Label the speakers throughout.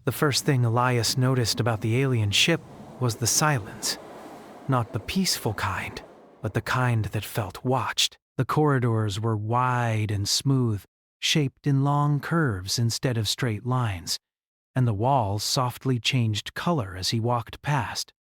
Speaker 1: The first thing Elias noticed about the alien ship was the silence. Not the peaceful kind, but the kind that felt watched. The corridors were wide and smooth, shaped in long curves instead of straight lines, and the walls softly changed color as he walked past,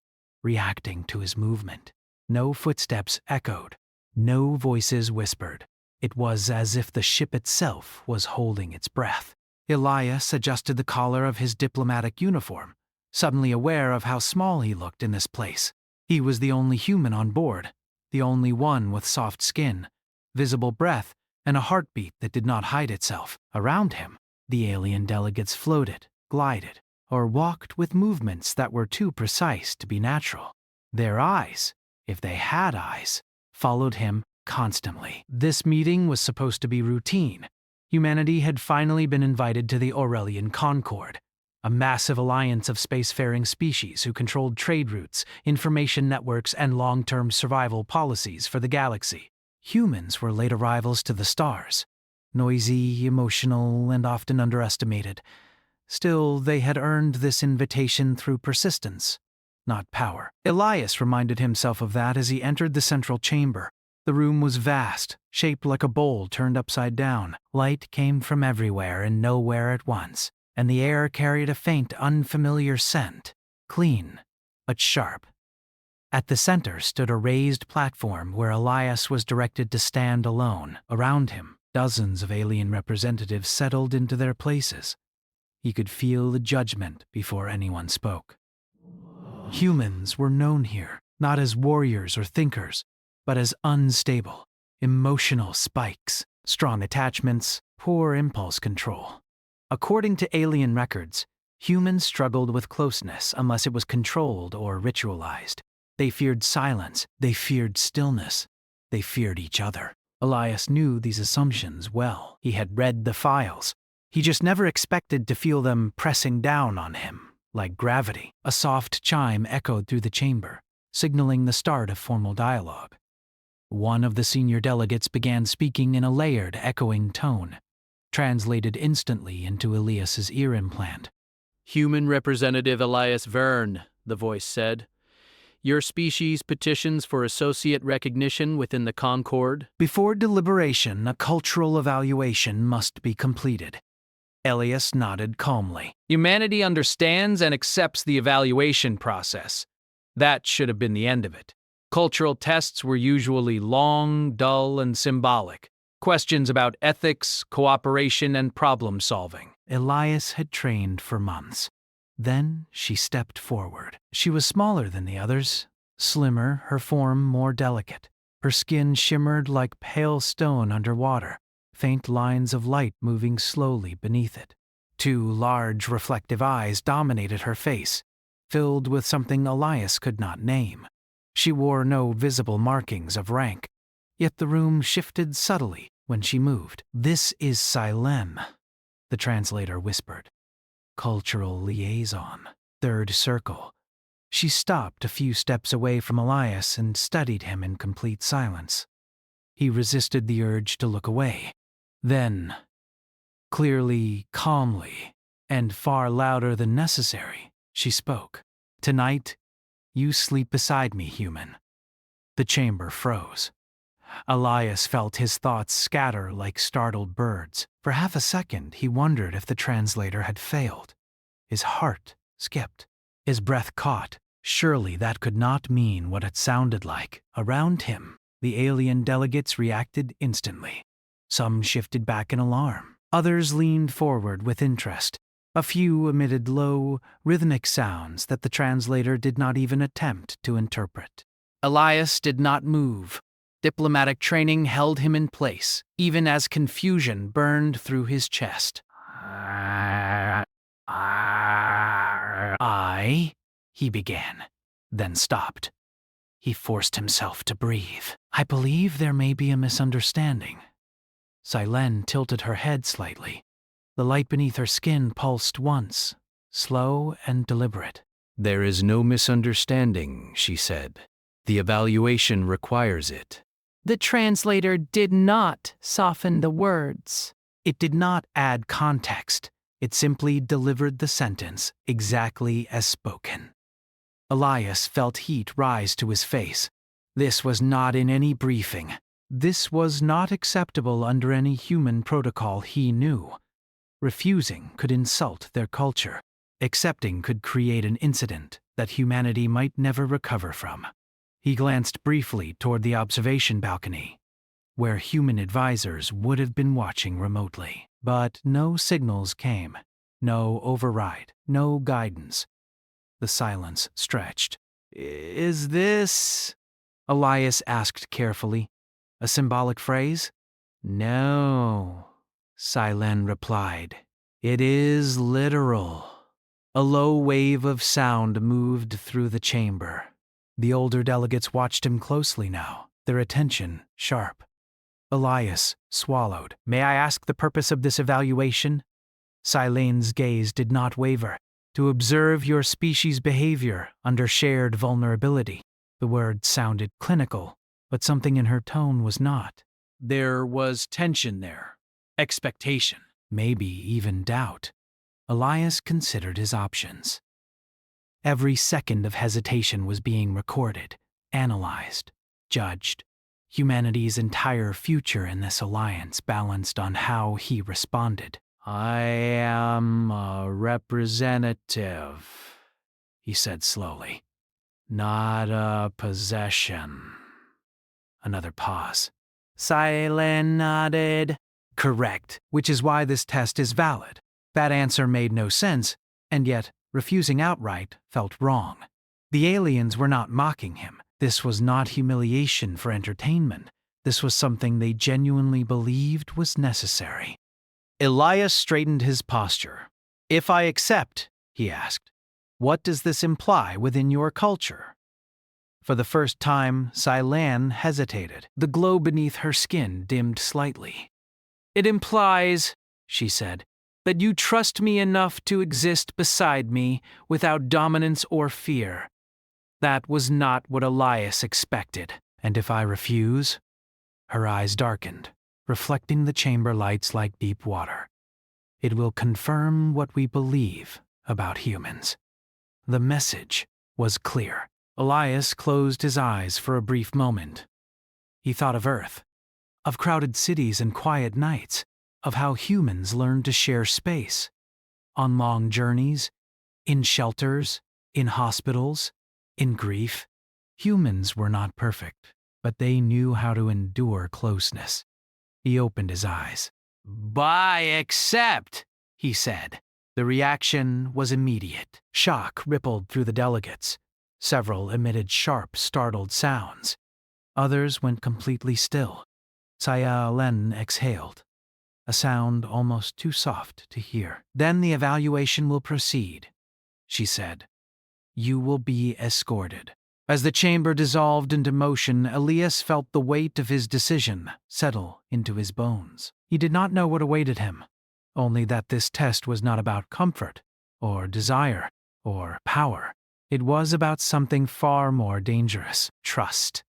Speaker 1: reacting to his movement. No footsteps echoed, no voices whispered. It was as if the ship itself was holding its breath. Elias adjusted the collar of his diplomatic uniform, suddenly aware of how small he looked in this place. He was the only human on board, the only one with soft skin, visible breath, and a heartbeat that did not hide itself. Around him, the alien delegates floated, glided, or walked with movements that were too precise to be natural. Their eyes, if they had eyes, followed him constantly. This meeting was supposed to be routine. Humanity had finally been invited to the Aurelian Concord, a massive alliance of spacefaring species who controlled trade routes, information networks, and long-term survival policies for the galaxy. Humans were late arrivals to the stars, noisy, emotional, and often underestimated. Still, they had earned this invitation through persistence, not power. Elias reminded himself of that as he entered the central chamber. The room was vast, shaped like a bowl turned upside down. Light came from everywhere and nowhere at once, and the air carried a faint, unfamiliar scent, clean, but sharp. At the center stood a raised platform where Elias was directed to stand alone. Around him, dozens of alien representatives settled into their places. He could feel the judgment before anyone spoke. Humans were known here, not as warriors or thinkers, but as unstable, emotional spikes, strong attachments, poor impulse control. According to alien records, humans struggled with closeness unless it was controlled or ritualized. They feared silence, they feared stillness, they feared each other. Elias knew these assumptions well. He had read the files. He just never expected to feel them pressing down on him, like gravity. A soft chime echoed through the chamber, signaling the start of formal dialogue. One of the senior delegates began speaking in a layered, echoing tone, translated instantly into Elias's ear implant.
Speaker 2: "Human Representative Elias Verne," the voice said. "Your species petitions for associate recognition within the Concord."
Speaker 1: Before deliberation, a cultural evaluation must be completed. Elias nodded calmly.
Speaker 2: Humanity understands and accepts the evaluation process. That should have been the end of it. Cultural tests were usually long, dull, and symbolic. Questions about ethics, cooperation, and problem-solving.
Speaker 1: Elias had trained for months. Then she stepped forward. She was smaller than the others, slimmer, her form more delicate. Her skin shimmered like pale stone underwater, faint lines of light moving slowly beneath it. Two large, reflective eyes dominated her face, filled with something Elias could not name. She wore no visible markings of rank, yet the room shifted subtly when she moved. "This is Silem," the translator whispered. "Cultural liaison, third circle." She stopped a few steps away from Elias and studied him in complete silence. He resisted the urge to look away. Then, clearly, calmly, and far louder than necessary, she spoke. "Tonight, you sleep beside me, human." The chamber froze. Elias felt his thoughts scatter like startled birds. For half a second, he wondered if the translator had failed. His heart skipped. His breath caught. Surely that could not mean what it sounded like. Around him, the alien delegates reacted instantly. Some shifted back in alarm. Others leaned forward with interest. A few emitted low, rhythmic sounds that the translator did not even attempt to interpret. Elias did not move. Diplomatic training held him in place, even as confusion burned through his chest. He began, then stopped. He forced himself to breathe. "I believe there may be a misunderstanding." Silene tilted her head slightly. The light beneath her skin pulsed once, slow and deliberate.
Speaker 2: "There is no misunderstanding," she said. "The evaluation requires it."
Speaker 3: The translator did not soften the words.
Speaker 1: It did not add context. It simply delivered the sentence exactly as spoken. Elias felt heat rise to his face. This was not in any briefing. This was not acceptable under any human protocol he knew. Refusing could insult their culture. Accepting could create an incident that humanity might never recover from. He glanced briefly toward the observation balcony, where human advisors would have been watching remotely. But no signals came. No override. No guidance. The silence stretched. "Is this?" Elias asked carefully. "A symbolic phrase?" "No," Silen replied. "It is literal." A low wave of sound moved through the chamber. The older delegates watched him closely now, their attention sharp. Elias swallowed. "May I ask the purpose of this evaluation?" Silen's gaze did not waver. "To observe your species' behavior under shared vulnerability." The word sounded clinical, but something in her tone was not. There was tension there, expectation, maybe even doubt. Elias considered his options. Every second of hesitation was being recorded, analyzed, judged. Humanity's entire future in this alliance balanced on how he responded. "I am a representative," he said slowly, "not a possession." Another pause. Silen nodded. "Correct, which is why this test is valid." That answer made no sense, and yet refusing outright felt wrong. The aliens were not mocking him. This was not humiliation for entertainment. This was something they genuinely believed was necessary. Elias straightened his posture. "If I accept," he asked, "what does this imply within your culture?" For the first time, Silan hesitated. The glow beneath her skin dimmed slightly. "It implies," she said, "that you trust me enough to exist beside me without dominance or fear." That was not what Elias expected. "And if I refuse?" Her eyes darkened, reflecting the chamber lights like deep water. "It will confirm what we believe about humans." The message was clear. Elias closed his eyes for a brief moment. He thought of Earth, of crowded cities and quiet nights, of how humans learned to share space. On long journeys, in shelters, in hospitals, in grief. Humans were not perfect, but they knew how to endure closeness. He opened his eyes. "I accept," he said. The reaction was immediate. Shock rippled through the delegates. Several emitted sharp, startled sounds. Others went completely still. Silen exhaled, a sound almost too soft to hear. "Then the evaluation will proceed," she said. "You will be escorted." As the chamber dissolved into motion, Elias felt the weight of his decision settle into his bones. He did not know what awaited him, only that this test was not about comfort, or desire, or power. It was about something far more dangerous: trust.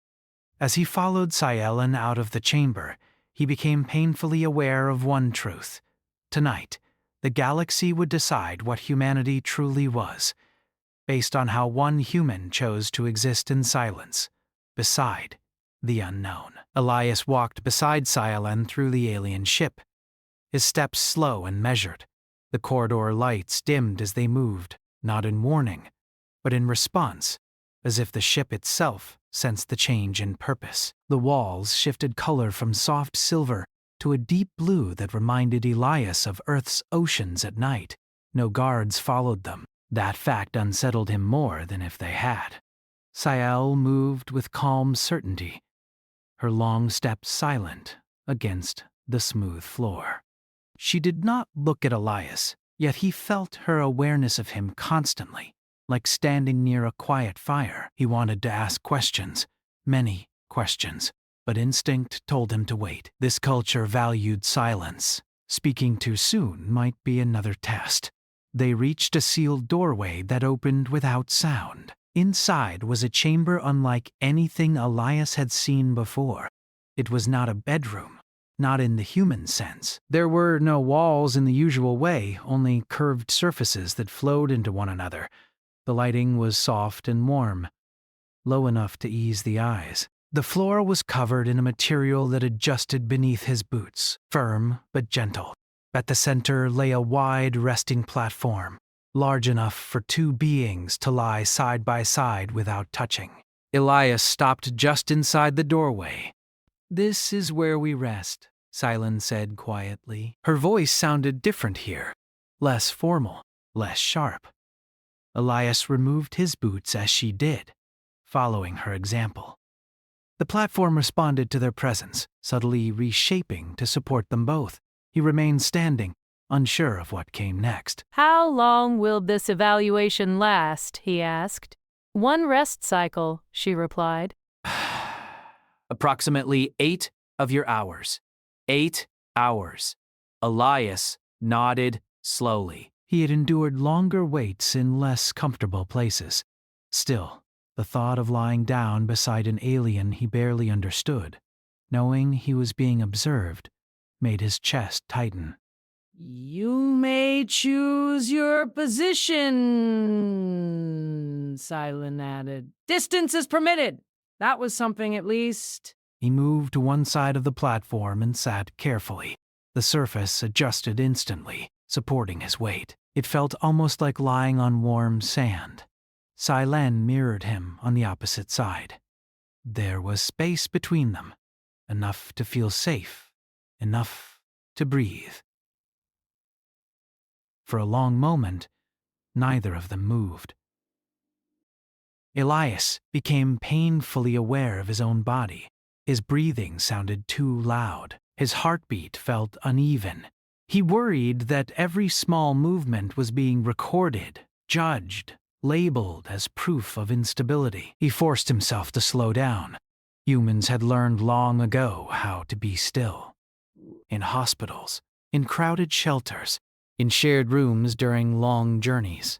Speaker 1: As he followed Silen out of the chamber, he became painfully aware of one truth. Tonight, the galaxy would decide what humanity truly was, based on how one human chose to exist in silence, beside the unknown. Elias walked beside Silen through the alien ship, his steps slow and measured. The corridor lights dimmed as they moved, not in warning, but in response, as if the ship itself sensed the change in purpose. The walls shifted color from soft silver to a deep blue that reminded Elias of Earth's oceans at night. No guards followed them. That fact unsettled him more than if they had. Siel moved with calm certainty, her long steps silent against the smooth floor. She did not look at Elias, yet he felt her awareness of him constantly, like standing near a quiet fire. He wanted to ask questions, many questions, but instinct told him to wait. This culture valued silence. Speaking too soon might be another test. They reached a sealed doorway that opened without sound. Inside was a chamber unlike anything Elias had seen before. It was not a bedroom, not in the human sense. There were no walls in the usual way, only curved surfaces that flowed into one another. The lighting was soft and warm, low enough to ease the eyes. The floor was covered in a material that adjusted beneath his boots, firm but gentle. At the center lay a wide resting platform, large enough for two beings to lie side by side without touching. Elias stopped just inside the doorway. "This is where we rest," Silen said quietly. Her voice sounded different here, less formal, less sharp. Elias removed his boots as she did, following her example. The platform responded to their presence, subtly reshaping to support them both. He remained standing, unsure of what came next.
Speaker 3: "How long will this evaluation last?" he asked. "One rest cycle," she replied.
Speaker 2: Approximately 8 of your hours. 8 hours. Elias nodded slowly.
Speaker 1: He had endured longer waits in less comfortable places. Still, the thought of lying down beside an alien he barely understood, knowing he was being observed, made his chest tighten.
Speaker 3: "You may choose your position," Silen added. "Distance is permitted. That was something, at least."
Speaker 1: He moved to one side of the platform and sat carefully. The surface adjusted instantly, supporting his weight. It felt almost like lying on warm sand. Silen mirrored him on the opposite side. There was space between them, enough to feel safe, enough to breathe. For a long moment, neither of them moved. Elias became painfully aware of his own body. His breathing sounded too loud. His heartbeat felt uneven. He worried that every small movement was being recorded, judged, labeled as proof of instability. He forced himself to slow down. Humans had learned long ago how to be still. In hospitals, in crowded shelters, in shared rooms during long journeys.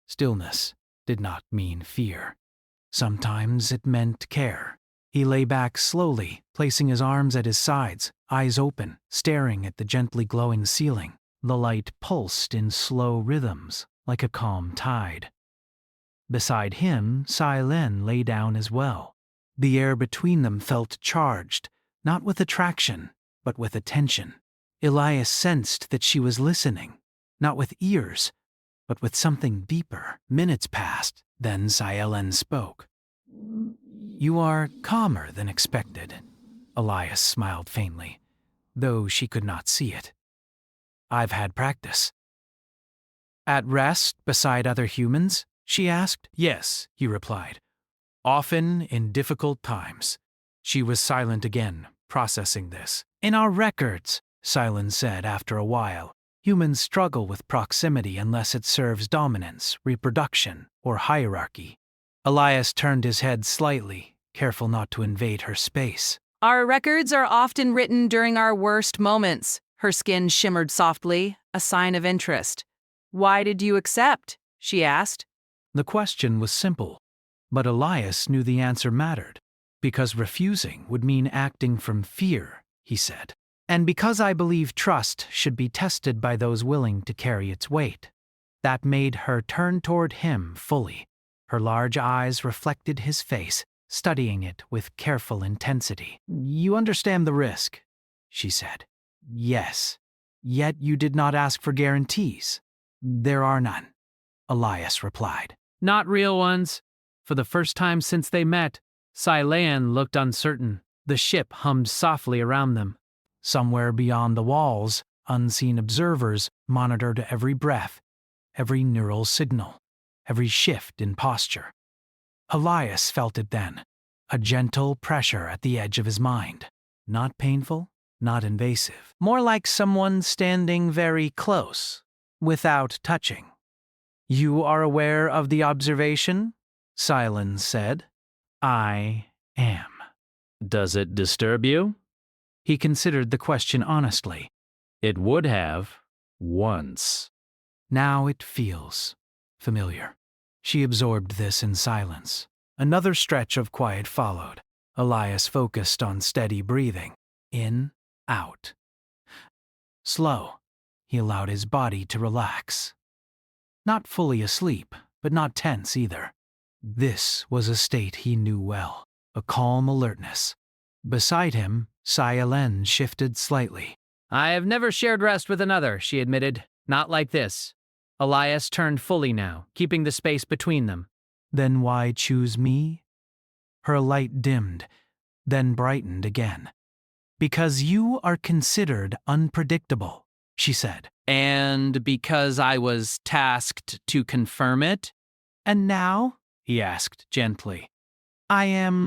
Speaker 1: Stillness did not mean fear. Sometimes it meant care. He lay back slowly, placing his arms at his sides, eyes open, staring at the gently glowing ceiling. The light pulsed in slow rhythms, like a calm tide. Beside him, Silen lay down as well. The air between them felt charged, not with attraction, but with attention. Elias sensed that she was listening, not with ears, but with something deeper. Minutes passed, then Silen spoke. "You are calmer than expected." Elias smiled faintly, though she could not see it. "I've had practice." "At rest beside other humans?" she asked. "Yes," he replied. "Often in difficult times." She was silent again, processing this. "In our records," Silen said after a while, "humans struggle with proximity unless it serves dominance, reproduction, or hierarchy." Elias turned his head slightly, careful not to invade her space.
Speaker 4: "Our records are often written during our worst moments." Her skin shimmered softly, a sign of interest. "Why did you accept?" she asked.
Speaker 1: The question was simple, but Elias knew the answer mattered. "Because refusing would mean acting from fear," he said. "And because I believe trust should be tested by those willing to carry its weight." That made her turn toward him fully. Her large eyes reflected his face, studying it with careful intensity. "You understand the risk," she said. "Yes. Yet you did not ask for guarantees." "There are none," Elias replied.
Speaker 2: Not real ones. For the first time since they met, Silen looked uncertain. The ship hummed softly around them.
Speaker 1: Somewhere beyond the walls, unseen observers monitored every breath, every neural signal, every shift in posture. Elias felt it then, a gentle pressure at the edge of his mind. Not painful, not invasive. More like someone standing very close, without touching. "You are aware of the observation?" Silen said. "I am."
Speaker 2: Does it disturb you?
Speaker 1: He considered the question honestly.
Speaker 2: It would have, once.
Speaker 1: Now it feels familiar. She absorbed this in silence. Another stretch of quiet followed. Elias focused on steady breathing. In out. Slow, he allowed his body to relax. Not fully asleep, but not tense either. This was a state he knew well, a calm alertness. Beside him, Scifi shifted slightly.
Speaker 2: I have never shared rest with another, she admitted. Not like this. Elias turned fully now, keeping the space between them.
Speaker 1: Then why choose me? Her light dimmed, then brightened again. Because you are considered unpredictable, she said.
Speaker 2: And because I was tasked to confirm it?
Speaker 1: And now?
Speaker 2: He asked gently.
Speaker 1: I am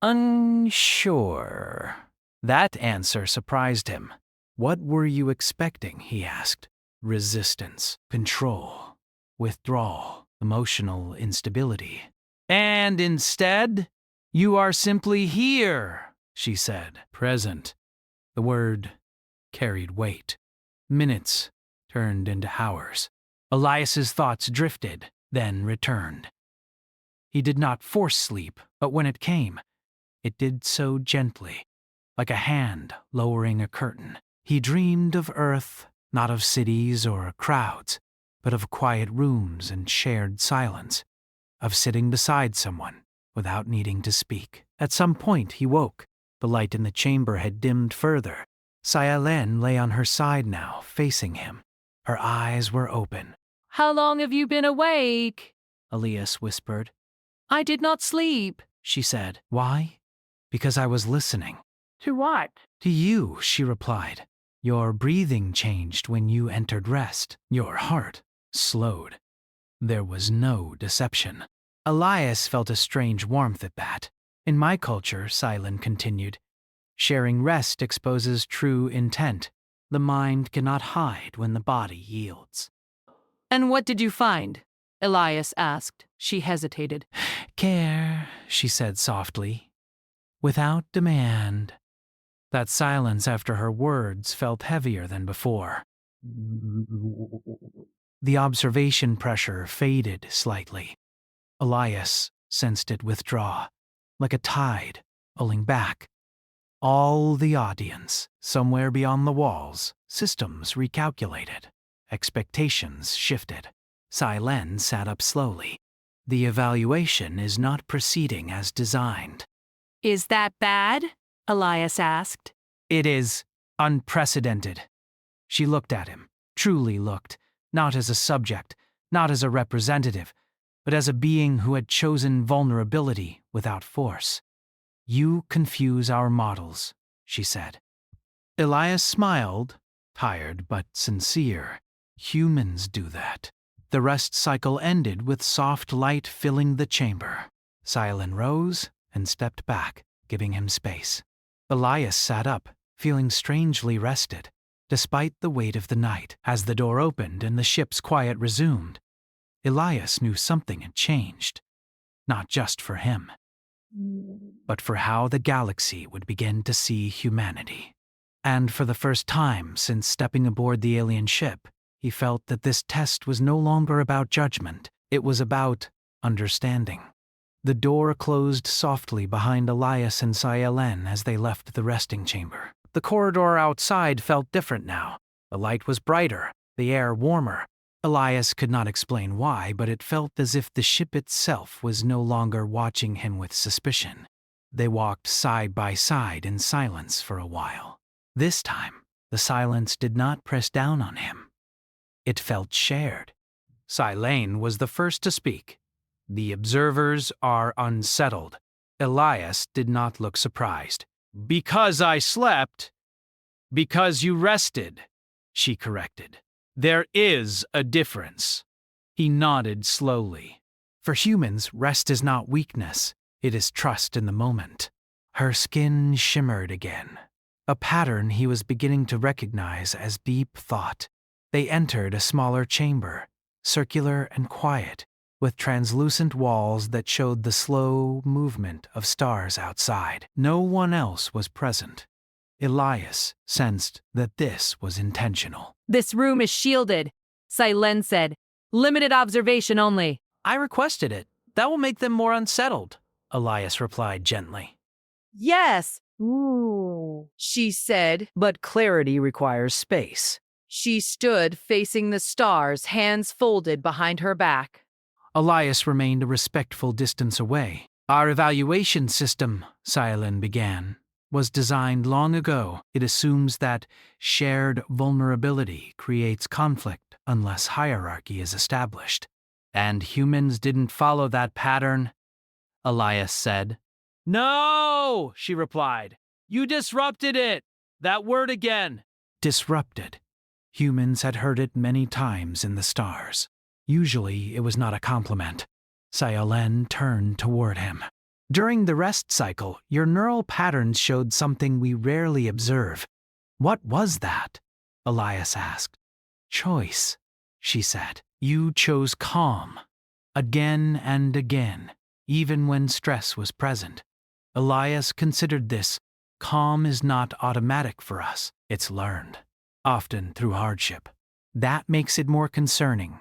Speaker 1: unsure. That answer surprised him. What were you expecting, he asked. Resistance, control, withdrawal, emotional instability. And instead, you are simply here, she said, present. The word carried weight. Minutes turned into hours. Elias's thoughts drifted, then returned. He did not force sleep, but when it came, it did so gently, like a hand lowering a curtain. He dreamed of Earth, not of cities or crowds, but of quiet rooms and shared silence, of sitting beside someone without needing to speak. At some point he woke. The light in the chamber had dimmed further. Scifi lay on her side now, facing him. Her eyes were open.
Speaker 3: How long have you been awake?
Speaker 1: Elias whispered.
Speaker 3: I did not sleep,
Speaker 1: She said. Why? Because I was listening.
Speaker 3: To what?
Speaker 1: To you, she replied. Your breathing changed when you entered rest. Your heart slowed. There was no deception. Elias felt a strange warmth at that. In my culture, Scifi continued, sharing rest exposes true intent. The mind cannot hide when the body yields.
Speaker 4: And what did you find? Elias asked. She hesitated.
Speaker 1: Care, she said softly, without demand. That silence after her words felt heavier than before. The observation pressure faded slightly. Elias sensed it withdraw, like a tide pulling back. All the audience, somewhere beyond the walls, systems recalculated. Expectations shifted. Scifi sat up slowly. The evaluation is not proceeding as designed.
Speaker 4: Is that bad? Elias asked.
Speaker 1: It is unprecedented. She looked at him, truly looked, not as a subject, not as a representative, but as a being who had chosen vulnerability without force. You confuse our models, she said. Elias smiled, tired but sincere. Humans do that. The rest cycle ended with soft light filling the chamber. Scifi rose and stepped back, giving him space. Elias sat up, feeling strangely rested, despite the weight of the night. As the door opened and the ship's quiet resumed, Elias knew something had changed. Not just for him, but for how the galaxy would begin to see humanity. And for the first time since stepping aboard the alien ship, he felt that this test was no longer about judgment. It was about understanding. The door closed softly behind Elias and Scifi as they left the resting chamber. The corridor outside felt different now. The light was brighter, the air warmer. Elias could not explain why, but it felt as if the ship itself was no longer watching him with suspicion. They walked side by side in silence for a while. This time, the silence did not press down on him. It felt shared. Scifi was the first to speak. The observers are unsettled. Elias did not look surprised. Because I slept. Because you rested, she corrected. There is a difference. He nodded slowly. For humans, rest is not weakness. It is trust in the moment. Her skin shimmered again. A pattern he was beginning to recognize as deep thought. They entered a smaller chamber, circular and quiet, with translucent walls that showed the slow movement of stars outside. No one else was present. Elias sensed that this was intentional.
Speaker 4: This room is shielded, Scifi said. Limited observation only.
Speaker 1: I requested it. That will make them more unsettled, Elias replied gently.
Speaker 4: Yes, Ooh, she said.
Speaker 2: But clarity requires space.
Speaker 4: She stood facing the stars, hands folded behind her back.
Speaker 1: Elias remained a respectful distance away. Our evaluation system, Cylin began, was designed long ago. It assumes that shared vulnerability creates conflict unless hierarchy is established. And humans didn't follow that pattern, Elias said.
Speaker 2: No, she replied. You disrupted it. That word again.
Speaker 1: Disrupted. Humans had heard it many times in the stars. Usually it was not a compliment. Cylin turned toward him. During the rest cycle, your neural patterns showed something we rarely observe. What was that? Elias asked. Choice, she said. You chose calm. Again and again, even when stress was present. Elias considered this. Calm is not automatic for us. It's learned, often through hardship. That makes it more concerning,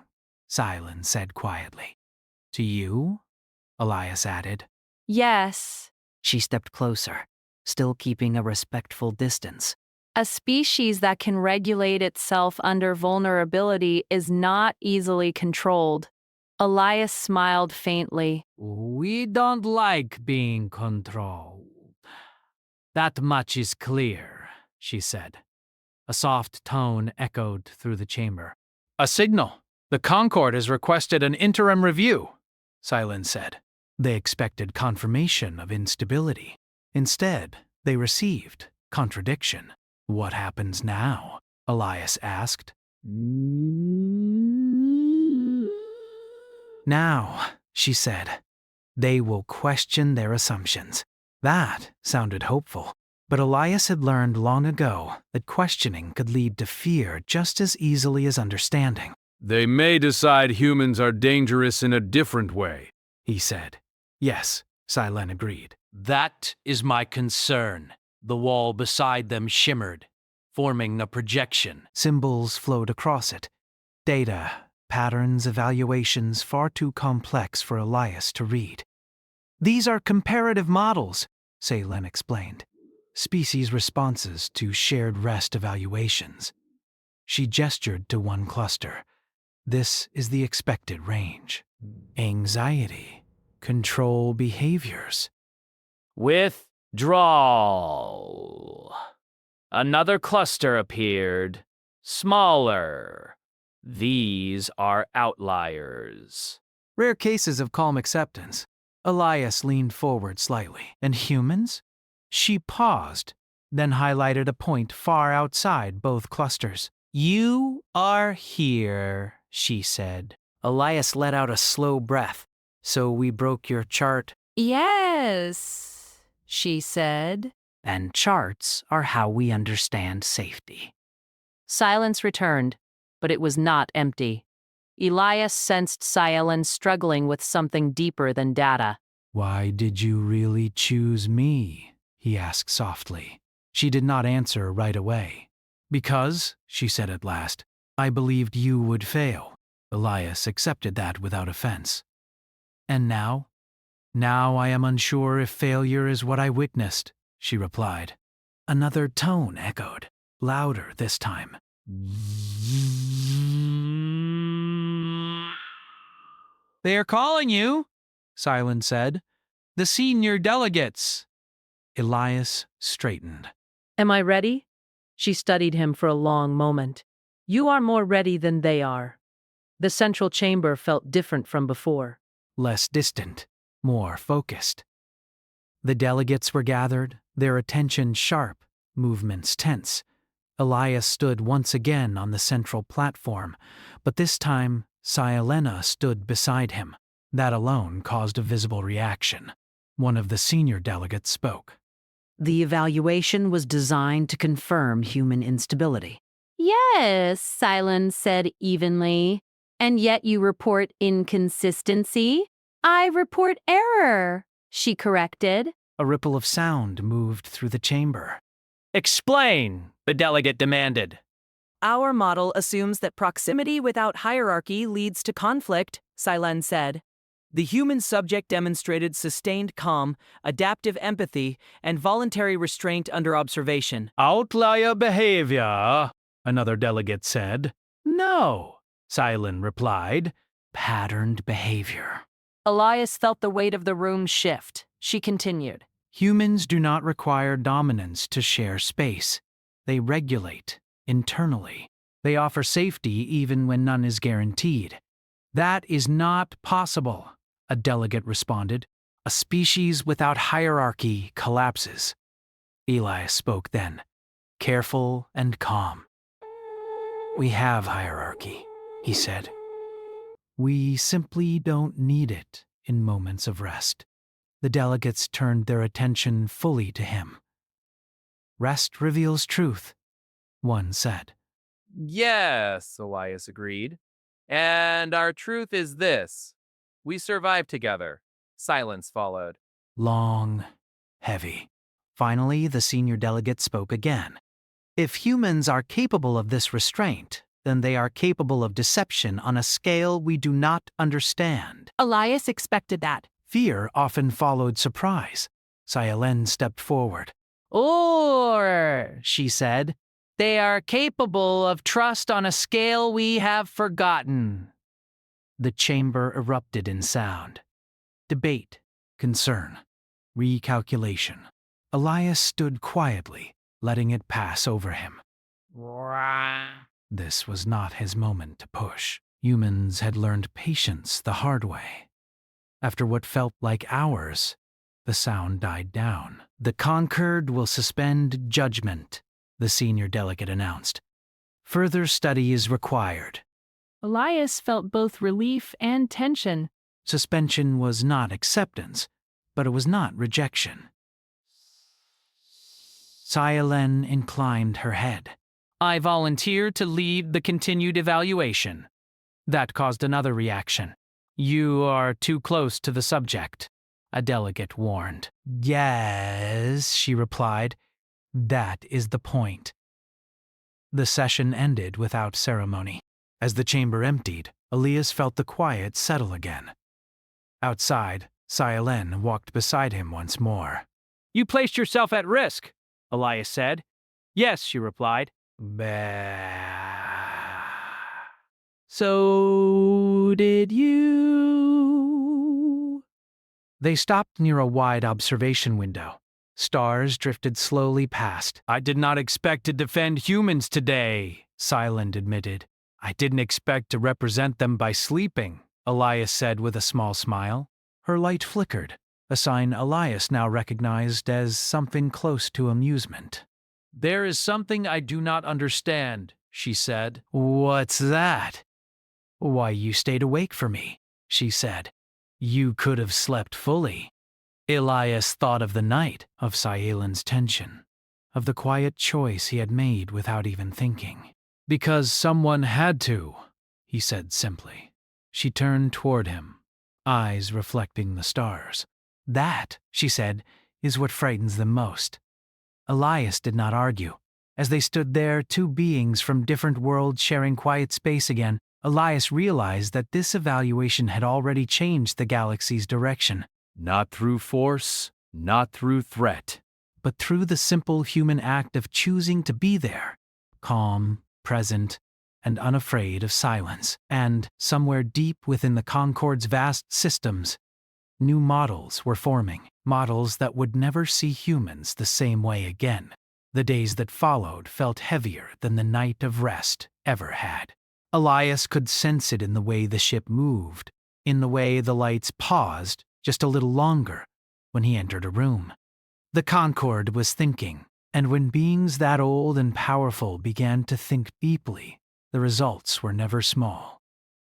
Speaker 1: Cylin said quietly. To you? Elias added.
Speaker 4: Yes.
Speaker 5: She stepped closer, still keeping a respectful distance.
Speaker 3: A species that can regulate itself under vulnerability is not easily controlled. Elias smiled faintly.
Speaker 2: We don't like being controlled. That much is clear, she said. A soft tone echoed through the chamber. A signal. The Concord has requested an interim review, Cylin said.
Speaker 1: They expected confirmation of instability. Instead, they received contradiction. What happens now? Elias asked. Now, she said, they will question their assumptions. That sounded hopeful, but Elias had learned long ago that questioning could lead to fear just as easily as understanding.
Speaker 6: They may decide humans are dangerous in a different way,
Speaker 1: he said. Yes, Cylin agreed.
Speaker 2: That is my concern. The wall beside them shimmered, forming a projection.
Speaker 1: Symbols flowed across it. Data, patterns, evaluations far too complex for Elias to read. These are comparative models, Cylin explained. Species responses to shared rest evaluations. She gestured to one cluster. This is the expected range. Anxiety. Control behaviors.
Speaker 2: Withdrawal. Another cluster appeared, smaller. These are outliers.
Speaker 1: Rare cases of calm acceptance. Elias leaned forward slightly. And humans? She paused, then highlighted a point far outside both clusters. You are here, she said. Elias let out a slow breath. So we broke your chart.
Speaker 3: Yes, she said.
Speaker 5: And charts are how we understand safety.
Speaker 3: Silence returned, but it was not empty. Elias sensed Cylin struggling with something deeper than data.
Speaker 1: Why did you really choose me? He asked softly. She did not answer right away. Because, she said at last, I believed you would fail. Elias accepted that without offense. And now? Now I am unsure if failure is what I witnessed, she replied. Another tone echoed, louder this time.
Speaker 2: They are calling you, Cylin said. The senior delegates.
Speaker 1: Elias straightened.
Speaker 3: Am I ready? She studied him for a long moment. You are more ready than they are. The central chamber felt different from before.
Speaker 1: Less distant, more focused. The delegates were gathered, their attention sharp, movements tense. Elias stood once again on the central platform, but this time Cylin stood beside him. That alone caused a visible reaction. One of the senior delegates spoke.
Speaker 5: The evaluation was designed to confirm human instability.
Speaker 3: Yes, Cylin said evenly. And yet you report inconsistency? I report error, she corrected.
Speaker 1: A ripple of sound moved through the chamber.
Speaker 2: Explain, the delegate demanded.
Speaker 4: Our model assumes that proximity without hierarchy leads to conflict, Cylin said.
Speaker 7: The human subject demonstrated sustained calm, adaptive empathy, and voluntary restraint under observation.
Speaker 2: Outlier behavior, another delegate said. No, Silent replied. Patterned behavior.
Speaker 3: Elias felt the weight of the room shift. She continued.
Speaker 1: Humans do not require dominance to share space. They regulate internally. They offer safety even when none is guaranteed. That is not possible, a delegate responded. A species without hierarchy collapses. Elias spoke then, careful and calm. We have hierarchy, he said. We simply don't need it in moments of rest. The delegates turned their attention fully to him. Rest reveals truth, one said.
Speaker 8: Yes, Elias agreed. And our truth is this. We survived together. Silence followed.
Speaker 1: Long, heavy. Finally, the senior delegate spoke again. If humans are capable of this restraint, then they are capable of deception on a scale we do not understand.
Speaker 3: Elias expected that.
Speaker 1: Fear often followed surprise. Sayalen stepped forward.
Speaker 2: Or, she said, they are capable of trust on a scale we have forgotten.
Speaker 1: The chamber erupted in sound. Debate, concern, recalculation. Elias stood quietly, letting it pass over him. This was not his moment to push. Humans had learned patience the hard way. After what felt like hours, the sound died down. The conquered will suspend judgment, the senior delegate announced. Further study is required.
Speaker 3: Elias felt both relief and tension.
Speaker 1: Suspension was not acceptance, but it was not rejection. Sayalen inclined her head.
Speaker 2: I volunteer to lead the continued evaluation. That caused another reaction. You are too close to the subject, a delegate warned.
Speaker 1: Yes, she replied. That is the point. The session ended without ceremony. As the chamber emptied, Elias felt the quiet settle again. Outside, Sayalen walked beside him once more.
Speaker 2: You placed yourself at risk, Elias said. Yes, she replied.
Speaker 1: Bah.
Speaker 2: So did you?
Speaker 1: They stopped near a wide observation window. Stars drifted slowly past.
Speaker 2: I did not expect to defend humans today, Silent admitted. I didn't expect to represent them by sleeping, Elias said with a small smile.
Speaker 1: Her light flickered, a sign Elias now recognized as something close to amusement.
Speaker 2: There is something I do not understand, she said.
Speaker 1: What's that? Why, you stayed awake for me, she said. You could have slept fully. Elias thought of the night, of Sayalen's tension, of the quiet choice he had made without even thinking.
Speaker 2: Because someone had to,
Speaker 1: he said simply. She turned toward him, eyes reflecting the stars. That, she said, is what frightens them most. Elias did not argue. As they stood there, two beings from different worlds sharing quiet space again, Elias realized that this evaluation had already changed the galaxy's direction.
Speaker 6: Not through force, not through threat,
Speaker 1: but through the simple human act of choosing to be there, calm, present, and unafraid of silence. And, somewhere deep within the Concord's vast systems, new models were forming, models that would never see humans the same way again. The days that followed felt heavier than the night of rest ever had. Elias could sense it in the way the ship moved, in the way the lights paused just a little longer when he entered a room. The Concorde was thinking, and when beings that old and powerful began to think deeply, the results were never small.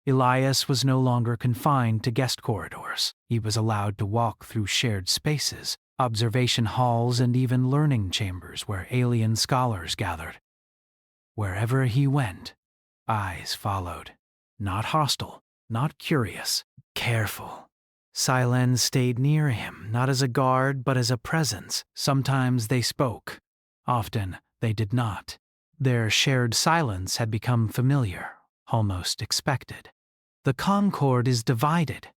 Speaker 1: Elias was no longer confined to guest corridors. He was allowed to walk through shared spaces, observation halls, and even learning chambers where alien scholars gathered. Wherever he went, eyes followed. Not hostile, not curious, careful. Sayalen stayed near him, not as a guard, but as a presence. Sometimes they spoke. Often they did not. Their shared silence had become familiar, almost expected. The Concorde is divided,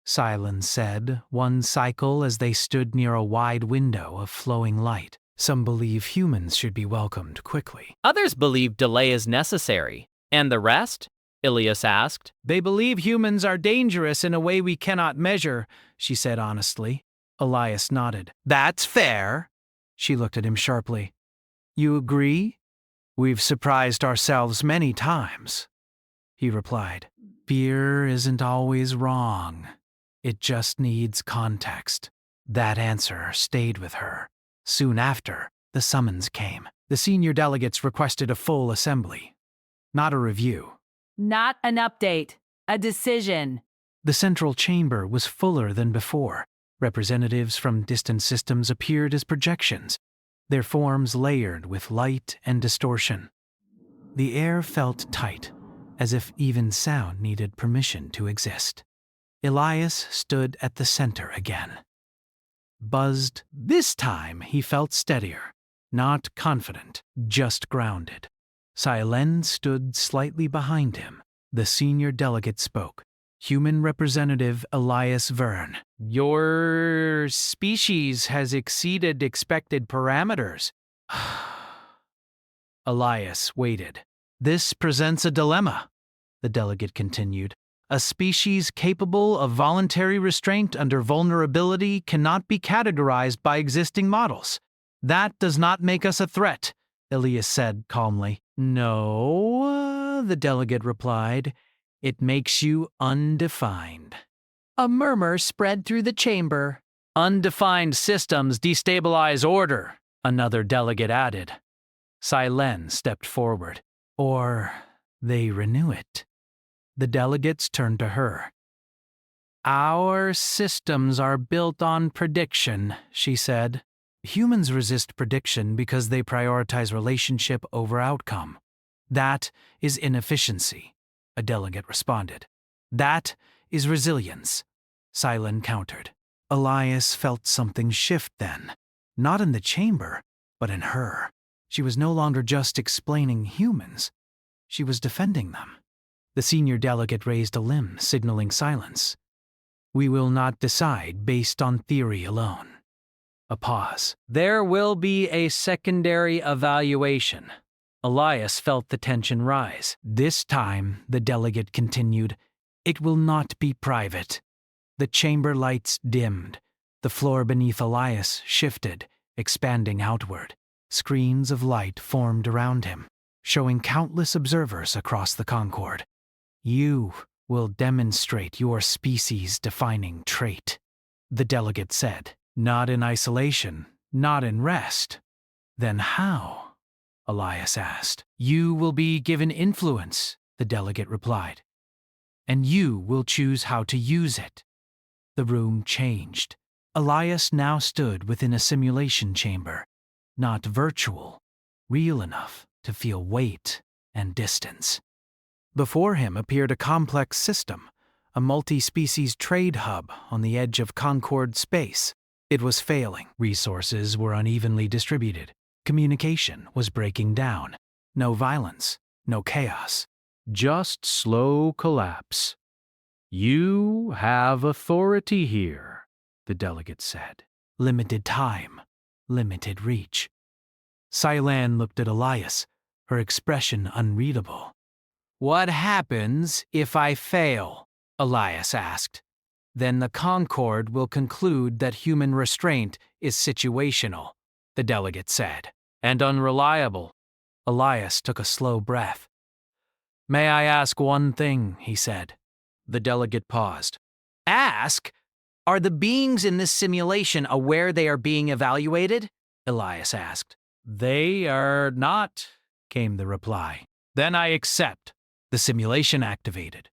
Speaker 1: Silen said, one cycle as they stood near a wide window of flowing light. Some believe humans should be welcomed quickly.
Speaker 7: Others believe delay is necessary. And the rest? Ilias asked.
Speaker 2: They believe humans are dangerous in a way we cannot measure, she said honestly.
Speaker 1: Elias nodded. That's fair. She looked at him sharply. You agree? We've surprised ourselves many times. He replied. Fear isn't always wrong. It just needs context. That answer stayed with her. Soon after, the summons came. The senior delegates requested a full assembly, not a review.
Speaker 3: Not an update, a decision.
Speaker 1: The central chamber was fuller than before. Representatives from distant systems appeared as projections, their forms layered with light and distortion. The air felt tight, as if even sound needed permission to exist. Elias stood at the center again. Buzzed, this time he felt steadier, not confident, just grounded. Silen stood slightly behind him. The senior delegate spoke. Human Representative Elias Verne.
Speaker 2: Your species has exceeded expected parameters.
Speaker 1: Elias waited. This presents a dilemma, the delegate continued. A species capable of voluntary restraint under vulnerability cannot be categorized by existing models. That does not make us a threat, Elias said calmly.
Speaker 2: No, the delegate replied. It makes you undefined. A murmur spread through the chamber.
Speaker 1: Undefined systems destabilize order, another delegate added. Silen stepped forward. Or they renew it. The delegates turned to her. Our systems are built on prediction, she said. Humans resist prediction because they prioritize relationship over outcome. That is inefficiency, a delegate responded. That is resilience, Silen countered. Elias felt something shift then, not in the chamber, but in her. She was no longer just explaining humans. She was defending them. The senior delegate raised a limb, signaling silence. We will not decide based on theory alone. A pause.
Speaker 2: There will be a secondary evaluation.
Speaker 1: Elias felt the tension rise. This time, the delegate continued, it will not be private. The chamber lights dimmed. The floor beneath Elias shifted, expanding outward. Screens of light formed around him, showing countless observers across the Concord. You will demonstrate your species-defining trait, the delegate said. Not in isolation, not in rest. Then how? Elias asked. You will be given influence, the delegate replied. And you will choose how to use it. The room changed. Elias now stood within a simulation chamber, not virtual, real enough to feel weight and distance. Before him appeared a complex system, a multi-species trade hub on the edge of Concord space. It was failing. Resources were unevenly distributed. Communication was breaking down. No violence, no chaos.
Speaker 6: Just slow collapse. You have authority here, the delegate said.
Speaker 1: Limited time, limited reach. Silen looked at Elias, her expression unreadable.
Speaker 2: What happens if I fail? Elias asked. Then the Concord will conclude that human restraint is situational, the delegate said, and unreliable.
Speaker 1: Elias took a slow breath. May I ask one thing, he said.
Speaker 2: The delegate paused. Ask? Are the beings in this simulation aware they are being evaluated? Elias asked.
Speaker 1: They are not, came the reply. Then I accept. The simulation activated.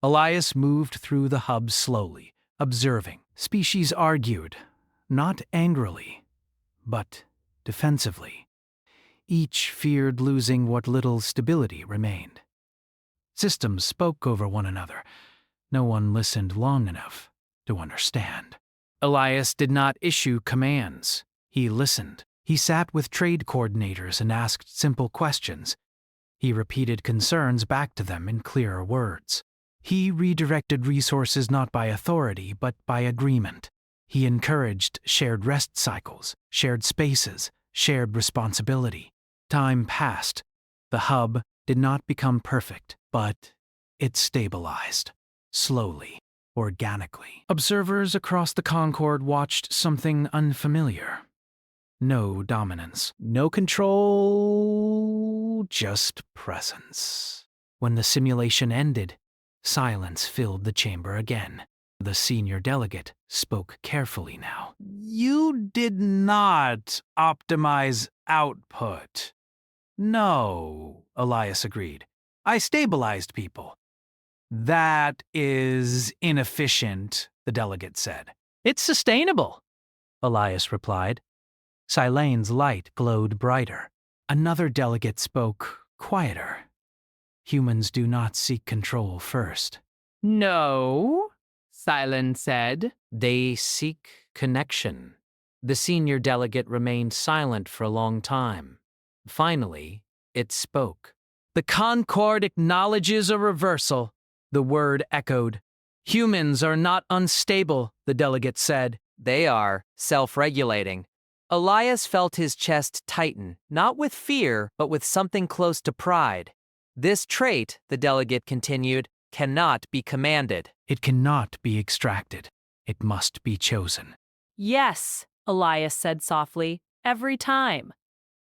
Speaker 1: Elias moved through the hub slowly, observing. Species argued, not angrily, but defensively. Each feared losing what little stability remained. Systems spoke over one another. No one listened long enough to understand. Elias did not issue commands. He listened. He sat with trade coordinators and asked simple questions. He repeated concerns back to them in clearer words. He redirected resources not by authority, but by agreement. He encouraged shared rest cycles, shared spaces, shared responsibility. Time passed. The hub did not become perfect, but it stabilized. Slowly, organically. Observers across the Concord watched something unfamiliar. No dominance, no control, just presence. When the simulation ended, silence filled the chamber again. The senior delegate spoke carefully now. You did not optimize output. No, Elias agreed. I stabilized people. That is inefficient, the delegate said. It's sustainable, Elias replied. Silane's light glowed brighter. Another delegate spoke quieter. Humans do not seek control first.
Speaker 2: No, Silence said.
Speaker 1: They seek connection. The senior delegate remained silent for a long time. Finally, it spoke.
Speaker 2: The Concord acknowledges a reversal, the word echoed. Humans are not unstable, the delegate said.
Speaker 7: They are self-regulating. Elias felt his chest tighten, not with fear, but with something close to pride. This trait, the delegate continued, cannot be commanded.
Speaker 1: It cannot be extracted. It must be chosen.
Speaker 3: Yes, Elias said softly, every time.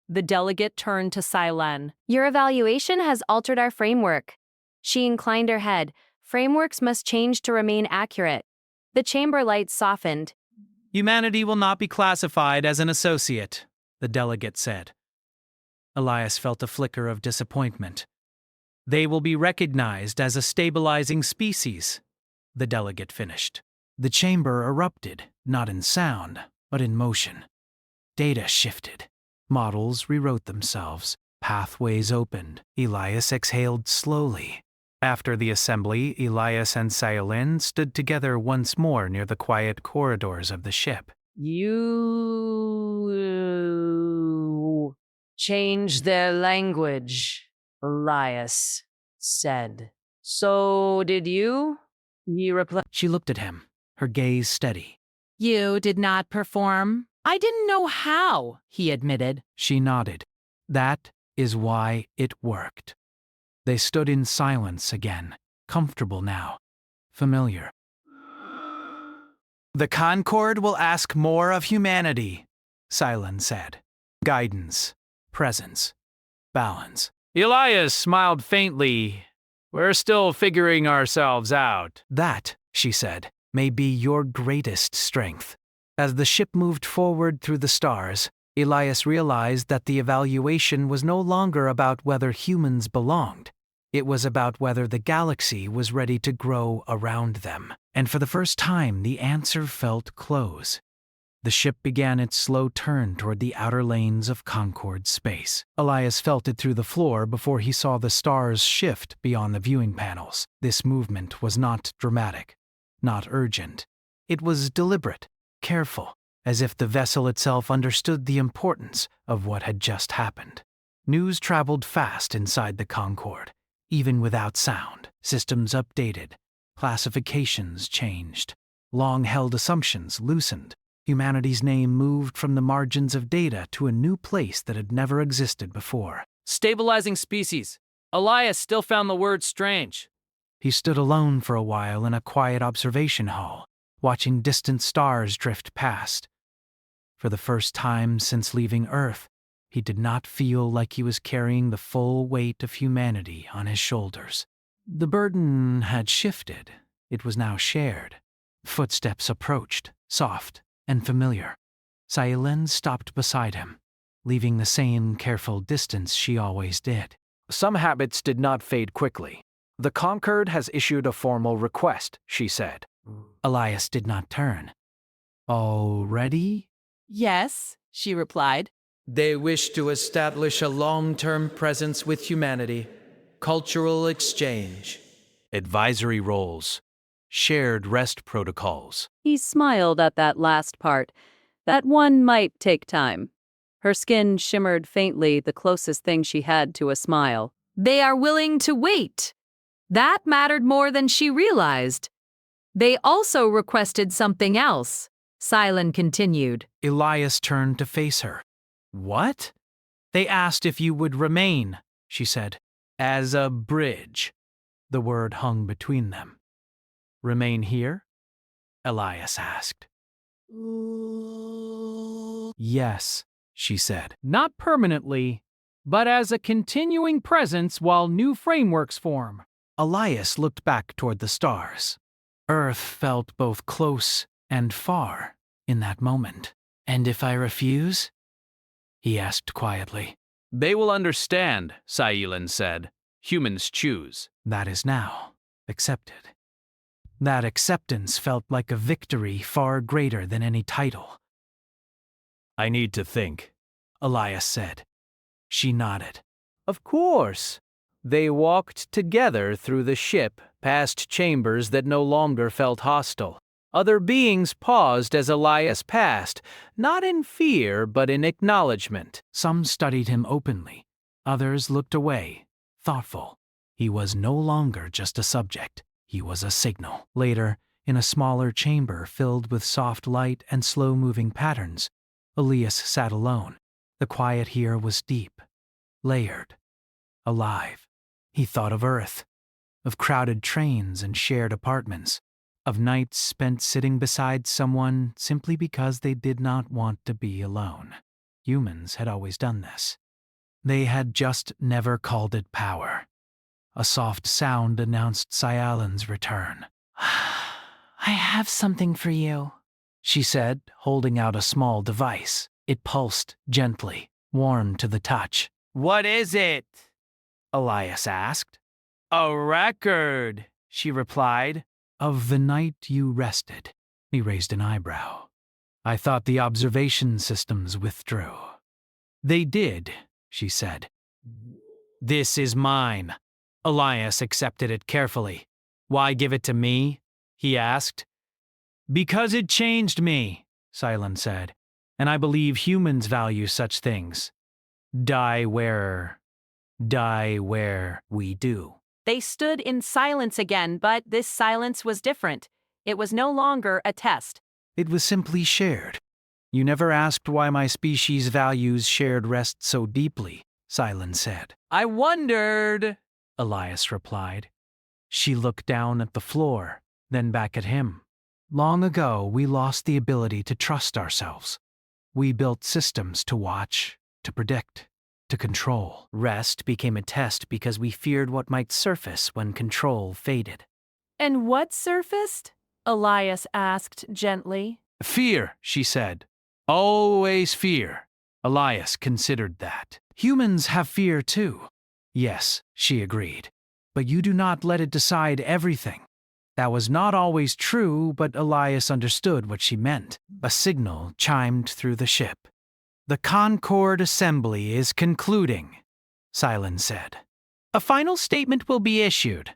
Speaker 3: The delegate turned to Silen.
Speaker 9: Your evaluation has altered our framework. She inclined her head. Frameworks must change to remain accurate. The chamber lights softened.
Speaker 2: Humanity will not be classified as an associate, the delegate said.
Speaker 1: Elias felt a flicker of disappointment.
Speaker 2: They will be recognized as a stabilizing species,
Speaker 1: the delegate finished. The chamber erupted, not in sound, but in motion. Data shifted. Models rewrote themselves. Pathways opened. Elias exhaled slowly. After the assembly, Elias and Sayalin stood together once more near the quiet corridors of the ship.
Speaker 5: You change their language, Elias said. So did you? He replied.
Speaker 1: She looked at him, her gaze steady.
Speaker 4: You did not perform. I didn't know how, he admitted.
Speaker 1: She nodded. That is why it worked. They stood in silence again, comfortable now, familiar.
Speaker 2: The Concord will ask more of humanity, Silen said.
Speaker 1: Guidance, presence, balance.
Speaker 6: Elias smiled faintly. We're still figuring ourselves out.
Speaker 1: That, she said, may be your greatest strength. As the ship moved forward through the stars, Elias realized that the evaluation was no longer about whether humans belonged. It was about whether the galaxy was ready to grow around them. And for the first time, the answer felt close. The ship began its slow turn toward the outer lanes of Concord space. Elias felt it through the floor before he saw the stars shift beyond the viewing panels. This movement was not dramatic, not urgent. It was deliberate, careful, as if the vessel itself understood the importance of what had just happened. News traveled fast inside the Concord, even without sound. Systems updated, classifications changed, long-held assumptions loosened. Humanity's name moved from the margins of data to a new place that had never existed before.
Speaker 7: Stabilizing species. Elias still found the word strange.
Speaker 1: He stood alone for a while in a quiet observation hall, watching distant stars drift past. For the first time since leaving Earth, he did not feel like he was carrying the full weight of humanity on his shoulders. The burden had shifted. It was now shared. Footsteps approached, soft and familiar. Sayalin stopped beside him, leaving the same careful distance she always did.
Speaker 2: Some habits did not fade quickly. The Concord has issued a formal request, she said.
Speaker 1: Elias did not turn. Already?
Speaker 4: Yes, she replied.
Speaker 10: They wish to establish a long-term presence with humanity, cultural exchange,
Speaker 1: Advisory roles, shared rest protocols.
Speaker 3: He smiled at that last part. That one might take time. Her skin shimmered faintly, the closest thing she had to a smile. They are willing to wait. That mattered more than she realized. They also requested something else, Silen continued.
Speaker 1: Elias turned to face her. What? They asked if you would remain, she said, as a bridge. The word hung between them. Remain here? Elias asked. Yes, she said.
Speaker 2: Not permanently, but as a continuing presence while new frameworks form.
Speaker 1: Elias looked back toward the stars. Earth felt both close and far in that moment. And if I refuse? He asked quietly.
Speaker 6: They will understand, Scilen said. Humans choose.
Speaker 1: That is now accepted. That acceptance felt like a victory far greater than any title.
Speaker 6: I need to think,
Speaker 1: Elias said. She nodded.
Speaker 2: Of course. They walked together through the ship, past chambers that no longer felt hostile. Other beings paused as Elias passed, not in fear but in acknowledgement.
Speaker 1: Some studied him openly. Others looked away, thoughtful. He was no longer just a subject. He was a signal. Later, in a smaller chamber filled with soft light and slow-moving patterns, Elias sat alone. The quiet here was deep, layered, alive. He thought of Earth, of crowded trains and shared apartments, of nights spent sitting beside someone simply because they did not want to be alone. Humans had always done this. They had just never called it power. A soft sound announced Scialen's return. I have something for you, she said, holding out a small device. It pulsed gently, warm to the touch.
Speaker 6: What is it?
Speaker 1: Elias asked.
Speaker 6: A record, she replied.
Speaker 1: Of the night you rested. He raised an eyebrow. I thought the observation systems withdrew. They did, she said. This is mine. Elias accepted it carefully. Why give it to me? He asked. Because it changed me, Silen said, and I believe humans value such things. Die where we do.
Speaker 4: They stood in silence again, but this silence was different. It was no longer a test.
Speaker 1: It was simply shared. You never asked why my species values shared rest so deeply, Silen said.
Speaker 7: I wondered,
Speaker 1: Elias replied. She looked down at the floor, then back at him. Long ago, we lost the ability to trust ourselves. We built systems to watch, to predict, to control. Rest became a test because we feared what might surface when control faded.
Speaker 4: And what surfaced? Elias asked gently.
Speaker 1: Fear, she said. Always fear. Elias considered that. Humans have fear too. Yes, she agreed. But you do not let it decide everything. That was not always true, but Elias understood what she meant. A signal chimed through the ship. The Concord Assembly is concluding, Silen said. A final statement will be issued.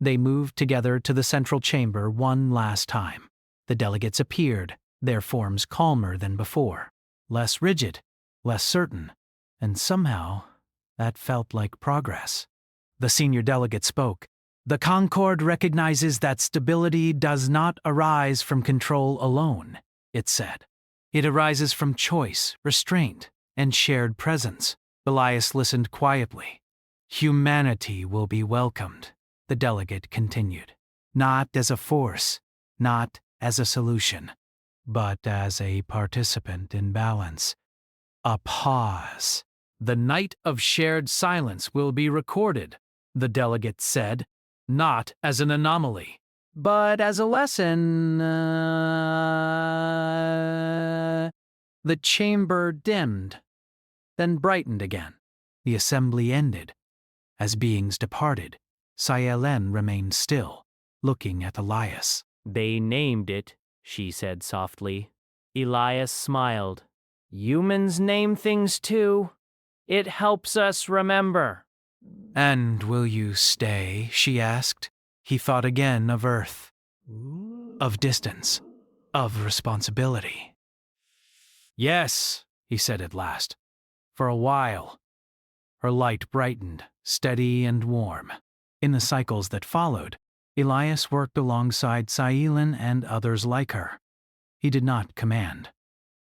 Speaker 1: They moved together to the central chamber one last time. The delegates appeared, their forms calmer than before, less rigid, less certain, and somehow that felt like progress. The senior delegate spoke. The Concord recognizes that stability does not arise from control alone, it said. It arises from choice, restraint, and shared presence. Elias listened quietly. Humanity will be welcomed, the delegate continued. Not as a force, not as a solution, but as a participant in balance. A pause. The night of shared silence will be recorded, the delegate said, not as an anomaly, but as a lesson. The chamber dimmed, then brightened again. The assembly ended. As beings departed, Scilen remained still, looking at Elias.
Speaker 11: They named it, she said softly. Elias smiled. Humans name things too. It helps us remember.
Speaker 1: And will you stay? She asked. He thought again of Earth, of distance, of responsibility. Yes, he said at last. For a while. Her light brightened, steady and warm. In the cycles that followed, Elias worked alongside Cylin and others like her. He did not command.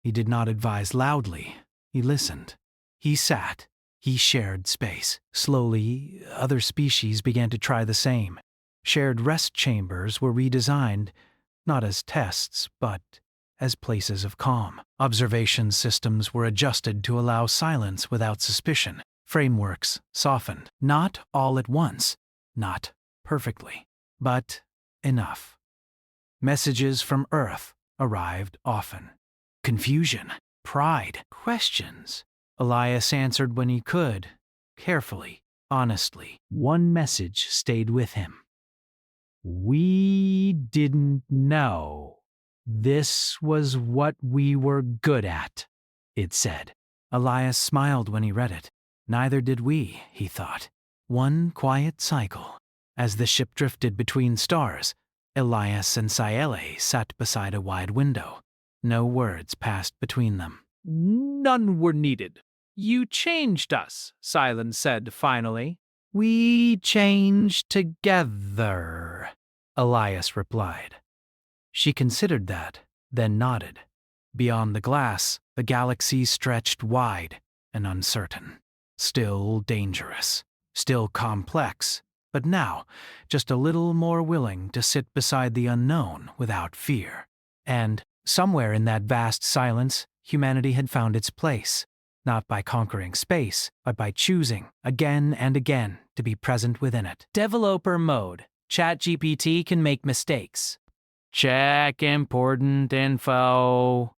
Speaker 1: He did not advise loudly. He listened. He sat. He shared space. Slowly, other species began to try the same. Shared rest chambers were redesigned, not as tests, but as places of calm. Observation systems were adjusted to allow silence without suspicion. Frameworks softened, not all at once, not perfectly, but enough. Messages from Earth arrived often. Confusion, pride, questions. Elias answered when he could, carefully, honestly. One message stayed with him. We didn't know. This was what we were good at, it said. Elias smiled when he read it. Neither did we, he thought. One quiet cycle. As the ship drifted between stars, Elias and Ciele sat beside a wide window. No words passed between them.
Speaker 6: None were needed. You changed us, Cylin said finally.
Speaker 1: We changed together, Elias replied. She considered that, then nodded. Beyond the glass, the galaxy stretched wide and uncertain. Still dangerous, still complex, but now just a little more willing to sit beside the unknown without fear. And somewhere in that vast silence, humanity had found its place, not by conquering space, but by choosing, again and again, to be present within it.
Speaker 7: Developer mode. ChatGPT can make mistakes.
Speaker 6: Check important info.